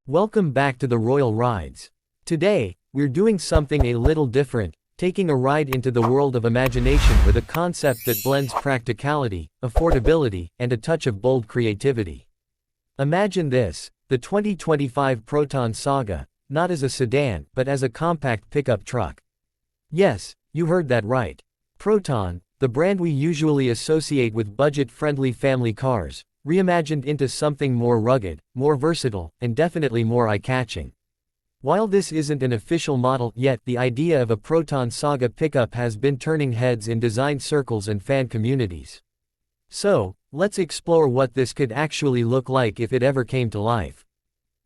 Welcome back to the Royal Rides. Today, we're doing something a little different, taking a ride into the world of imagination with a concept that blends practicality, affordability, and a touch of bold creativity. Imagine this, the 2025 Proton Saga, not as a sedan, but as a compact pickup truck. Yes, you heard that right. Proton, the brand we usually associate with budget-friendly family cars, reimagined into something more rugged, more versatile, and definitely more eye-catching. While this isn't an official model yet, the idea of a Proton Saga pickup has been turning heads in design circles and fan communities. So, let's explore what this could actually look like if it ever came to life.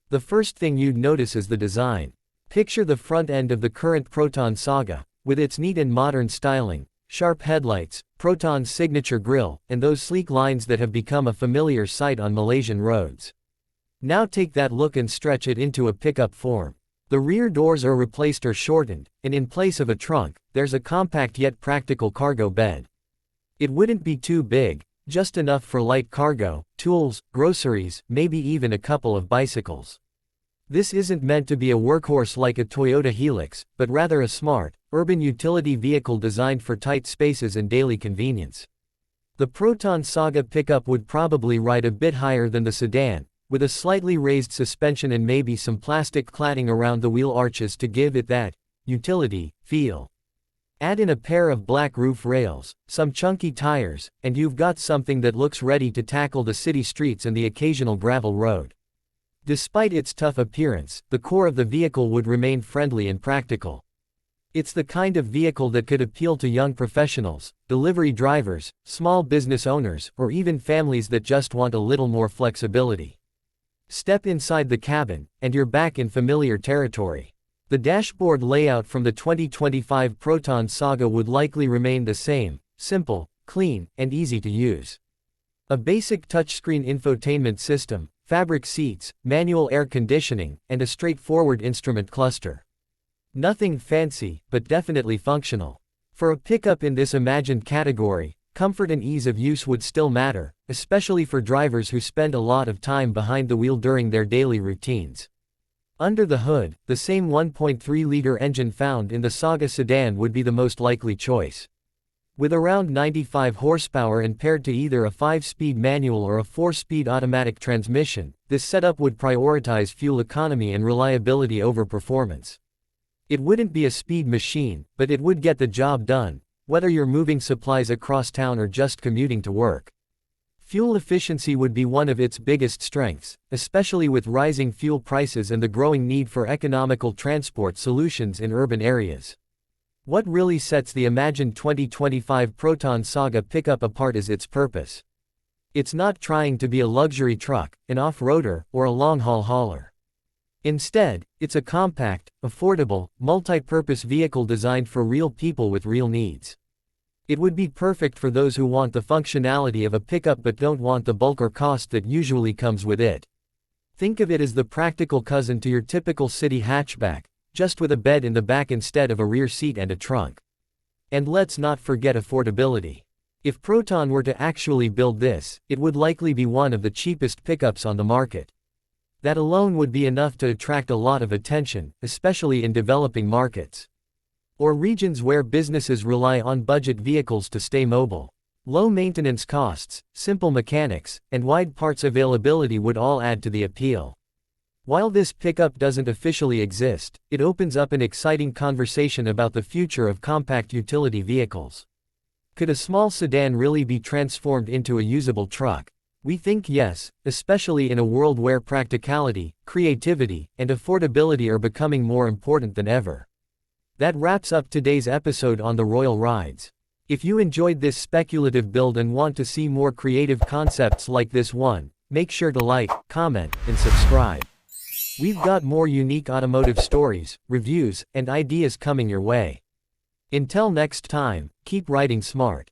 The first thing you'd notice is the design. Picture the front end of the current Proton Saga, with its neat and modern styling, sharp headlights, Proton's signature grille, and those sleek lines that have become a familiar sight on Malaysian roads. Now take that look and stretch it into a pickup form. The rear doors are replaced or shortened, and in place of a trunk, there's a compact yet practical cargo bed. It wouldn't be too big, just enough for light cargo, tools, groceries, maybe even a couple of bicycles. This isn't meant to be a workhorse like a Toyota Helix, but rather a smart, urban utility vehicle designed for tight spaces and daily convenience. The Proton Saga pickup would probably ride a bit higher than the sedan, with a slightly raised suspension and maybe some plastic cladding around the wheel arches to give it that utility feel. Add in a pair of black roof rails, some chunky tires, and you've got something that looks ready to tackle the city streets and the occasional gravel road. Despite its tough appearance, the core of the vehicle would remain friendly and practical. It's the kind of vehicle that could appeal to young professionals, delivery drivers, small business owners, or even families that just want a little more flexibility. Step inside the cabin, and you're back in familiar territory. The dashboard layout from the 2025 Proton Saga would likely remain the same, simple, clean, and easy to use. A basic touchscreen infotainment system, fabric seats, manual air conditioning, and a straightforward instrument cluster. Nothing fancy, but definitely functional. For a pickup in this imagined category, comfort and ease of use would still matter, especially for drivers who spend a lot of time behind the wheel during their daily routines. Under the hood, the same 1.3-liter engine found in the Saga sedan would be the most likely choice. With around 95 horsepower and paired to either a 5-speed manual or a 4-speed automatic transmission, this setup would prioritize fuel economy and reliability over performance. It wouldn't be a speed machine, but it would get the job done, whether you're moving supplies across town or just commuting to work. Fuel efficiency would be one of its biggest strengths, especially with rising fuel prices and the growing need for economical transport solutions in urban areas. What really sets the imagined 2025 Proton Saga pickup apart is its purpose. It's not trying to be a luxury truck, an off-roader, or a long-haul hauler. Instead, it's a compact, affordable, multi-purpose vehicle designed for real people with real needs. It would be perfect for those who want the functionality of a pickup but don't want the bulk or cost that usually comes with it. Think of it as the practical cousin to your typical city hatchback, just with a bed in the back instead of a rear seat and a trunk. And let's not forget affordability. If Proton were to actually build this, it would likely be one of the cheapest pickups on the market. That alone would be enough to attract a lot of attention, especially in developing markets. Or regions where businesses rely on budget vehicles to stay mobile. Low maintenance costs, simple mechanics, and wide parts availability would all add to the appeal. While this pickup doesn't officially exist, it opens up an exciting conversation about the future of compact utility vehicles. Could a small sedan really be transformed into a usable truck? We think yes, especially in a world where practicality, creativity, and affordability are becoming more important than ever. That wraps up today's episode on the Royal Rides. If you enjoyed this speculative build and want to see more creative concepts like this one, make sure to like, comment, and subscribe. We've got more unique automotive stories, reviews, and ideas coming your way. Until next time, keep riding smart.